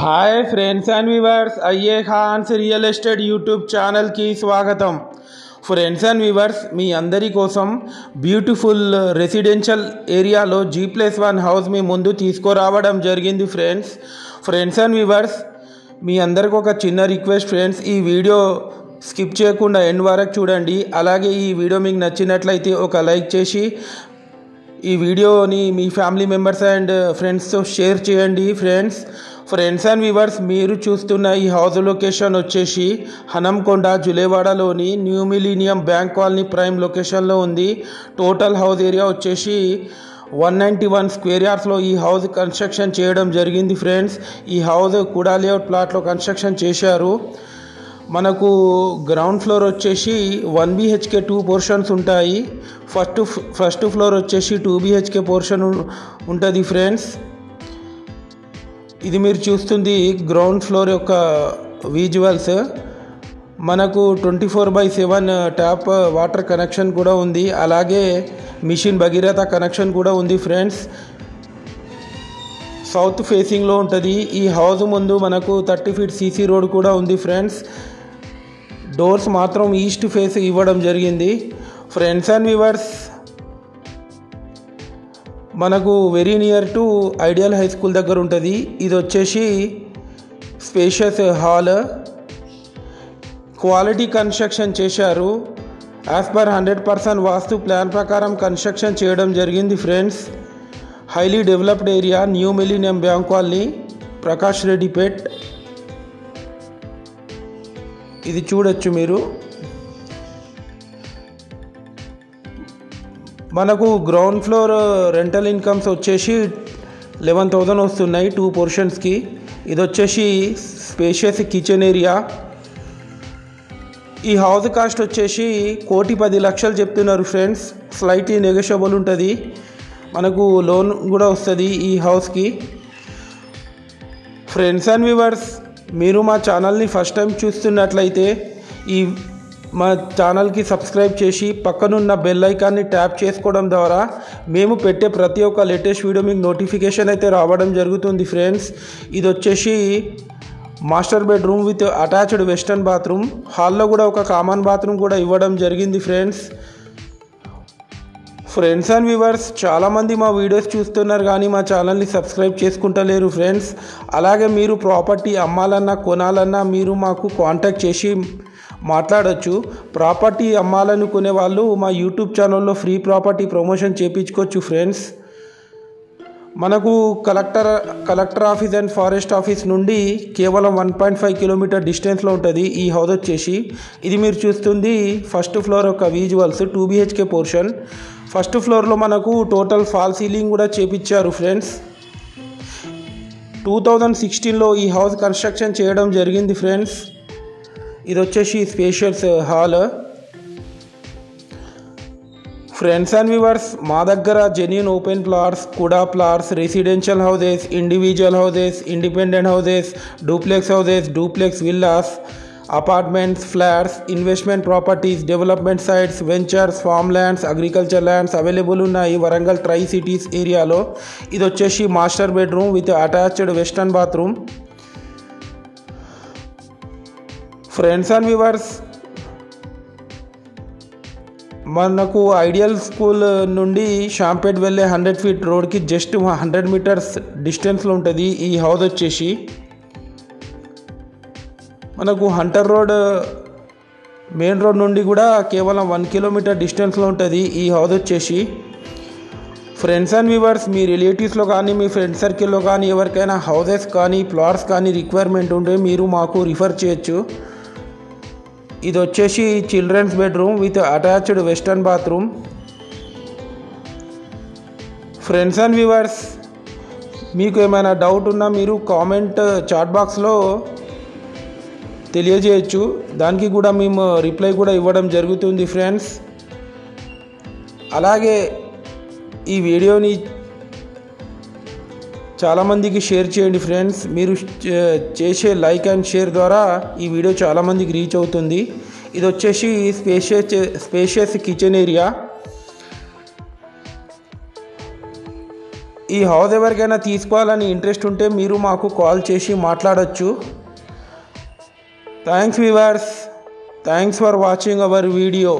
Hi friends and viewers, అయ్యే ఖాన్స్ real estate YouTube ఛానల్కి స్వాగతం. ఫ్రెండ్స్ అండ్ వ్యూవర్స్, మీ అందరి కోసం బ్యూటిఫుల్ రెసిడెన్షియల్ ఏరియాలో G+1 హౌస్ మీ ముందు తీసుకురావడం జరిగింది. ఫ్రెండ్స్ అండ్ వ్యూవర్స్, మీ అందరికి ఒక చిన్న రిక్వెస్ట్ ఫ్రెండ్స్, ఈ వీడియో స్కిప్ చేయకుండా ఎండ్ వరకు చూడండి. అలాగే ఈ వీడియో మీకు నచ్చినట్లయితే ఒక లైక్ చేసి ఈ వీడియోని మీ ఫ్యామిలీ మెంబర్స్ అండ్ ఫ్రెండ్స్తో షేర్ చేయండి. ఫ్రెండ్స్ అండ్ వ్యూవర్స్, మీరు చూస్తున్న ఈ హౌస్ లొకేషన్ వచ్చేసి హనంకొండ జులేవాడలోని new millennium bank colony prime లొకేషన్లో ఉంది. టోటల్ హౌస్ ఏరియా వచ్చేసి 191 స్క్వేర్ యార్డ్స్లో ఈ హౌస్ కన్స్ట్రక్షన్ చేయడం జరిగింది. ఫ్రెండ్స్, ఈ హౌస్ కూడా లేఅవుట్ ప్లాట్లో కన్స్ట్రక్షన్ చేశారు. మనకు గ్రౌండ్ ఫ్లోర్ వచ్చేసి 1 BHK 2 పోర్షన్స్ ఉంటాయి. ఫస్ట్ ఫ్లోర్ వచ్చేసి 2 BHK పోర్షన్ ఉంటుంది. ఫ్రెండ్స్, ఇది మీరు చూస్తుంది గ్రౌండ్ ఫ్లోర్ యొక్క విజువల్స్. మనకు 24/7 ట్యాప్ వాటర్ కనెక్షన్ కూడా ఉంది. అలాగే మిషన్ భగీరథ కనెక్షన్ కూడా ఉంది. ఫ్రెండ్స్, సౌత్ ఫేసింగ్లో ఉంటుంది. ఈ హౌస్ ముందు మనకు 30 feet CC రోడ్ కూడా ఉంది. ఫ్రెండ్స్, డోర్స్ మాత్రం ఈస్ట్ ఫేస్ ఇవ్వడం జరిగింది. ఫ్రెండ్స్ అండ్ వ్యూవర్స్, మనకు very near to ideal high school దగ్గర ఉంటుంది. ఇది వచ్చేసి స్పేషియస్ హాల్, క్వాలిటీ కన్స్ట్రక్షన్ చేశారు. యాజ్ పర్ 100% వాస్తు ప్లాన్ ప్రకారం కన్స్ట్రక్షన్ చేయడం జరిగింది. Friends, highly developed area, new millennium bank colony, Prakash Reddypet. ఇది చూడొచ్చు మీరు. మనకు గ్రౌండ్ ఫ్లోర్ రెంటల్ ఇన్కమ్స్ వచ్చేసి 11,000 వస్తున్నాయి 2 పోర్షన్స్కి. ఇది వచ్చేసి స్పేషియస్ కిచెన్ ఏరియా. ఈ హౌస్ కాస్ట్ వచ్చేసి 1,10,00,000 చెప్తున్నారు. ఫ్రెండ్స్, స్లైట్లీ నెగోషియబుల్ ఉంటుంది. మనకు లోన్ కూడా వస్తుంది ఈ హౌస్కి. ఫ్రెండ్స్ అండ్ వ్యూవర్స్, మీరు మా ఛానల్ని ఫస్ట్ టైం చూస్తున్నట్లయితే మా ఛానల్కి సబ్స్క్రైబ్ చేసి పక్కనున్న బెల్ ఐకాన్ని ట్యాప్ చేసుకోవడం ద్వారా మేము పెట్టే ప్రతి ఒక్క లేటెస్ట్ వీడియో మీకు నోటిఫికేషన్ అయితే రావడం జరుగుతుంది. ఫ్రెండ్స్, ఇది వచ్చేసి master bedroom with attached western bathroom. హాల్లో కూడా ఒక కామన్ బాత్రూమ్ కూడా ఇవ్వడం జరిగింది. ఫ్రెండ్స్ అండ్ వ్యూవర్స్, చాలామంది మా వీడియోస్ చూస్తున్నారు కానీ మా ఛానల్ని సబ్స్క్రైబ్ చేసుకుంటలేరు. ఫ్రెండ్స్, అలాగే మీరు ప్రాపర్టీ అమ్మాలన్నా కొనాలన్నా మీరు మాకు కాంటాక్ట్ చేసి మాట్లాడవచ్చు. ప్రాపర్టీ అమ్మాలనుకునే వాళ్ళు మా యూట్యూబ్ ఛానల్లో ఫ్రీ ప్రాపర్టీ ప్రమోషన్ చేయించుకోవచ్చు. ఫ్రెండ్స్, మనకు collector office and forest office నుండి కేవలం 1.5 కిలోమీటర్ డిస్టెన్స్లో ఉంటుంది ఈ హౌస్ వచ్చేసి. ఇది మీరు చూస్తుంది ఫస్ట్ ఫ్లోర్ యొక్క విజువల్స్, 2 BHK పోర్షన్. ఫస్ట్ ఫ్లోర్లో మనకు టోటల్ ఫాల్ సీలింగ్ కూడా చేపించారు. ఫ్రెండ్స్, 2016లో ఈ హౌస్ కన్స్ట్రక్షన్ చేయడం జరిగింది. ఫ్రెండ్స్, ఇది వచ్చేసి spacious hall. Friends and viewers, మా దగ్గర genuine open plots, KUDA plots, residential houses, individual houses, independent houses, duplex houses, duplex villas, apartments, flats, investment properties, development sites, ventures, farm lands, agriculture lands available ఉన్నాయి Warangal tri cities ఏరియాలో. ఇది వచ్చేసి master bedroom with attached western bathroom. Friends and viewers, మనకు ideal school నుండి షాంపేట్ వెళ్ళే 100 feet రోడ్కి just 100 meters డిస్టెన్స్లో ఉంటుంది ఈ హౌస్ వచ్చేసి. మనకు హంటర్ రోడ్ మెయిన్ రోడ్ నుండి కూడా కేవలం 1 kilometer డిస్టెన్స్లో ఉంటుంది ఈ హౌస్ వచ్చేసి. ఫ్రెండ్స్ అండ్ వ్యూవర్స్, మీ రిలేటివ్స్లో కానీ మీ ఫ్రెండ్ సర్కిల్లో కానీ ఎవరికైనా హౌసెస్ కానీ ప్లాట్స్ కానీ రిక్వైర్మెంట్ ఉంటే మీరు మాకు రిఫర్ చేయొచ్చు. ఇది వచ్చేసి children's bedroom with attached western bathroom. Friends and viewers, మీకు ఏమైనా డౌట్ ఉన్నా మీరు కామెంట్ చాట్ బాక్స్లో తెలియజేయచ్చు. దానికి కూడా మేము రిప్లై కూడా ఇవ్వడం జరుగుతుంది. ఫ్రెండ్స్, అలాగే ఈ వీడియోని చాలామందికి షేర్ చేయండి. ఫ్రెండ్స్, మీరు చేసే లైక్ అండ్ షేర్ ద్వారా ఈ వీడియో చాలామందికి రీచ్ అవుతుంది. ఇది వచ్చేసి స్పేషియస్ కిచెన్ ఏరియా. ఈ హౌస్ ఎవరికైనా తీసుకోవాలని ఇంట్రెస్ట్ ఉంటే మీరు మాకు కాల్ చేసి మాట్లాడొచ్చు. Thanks viewers, thanks for watching our video.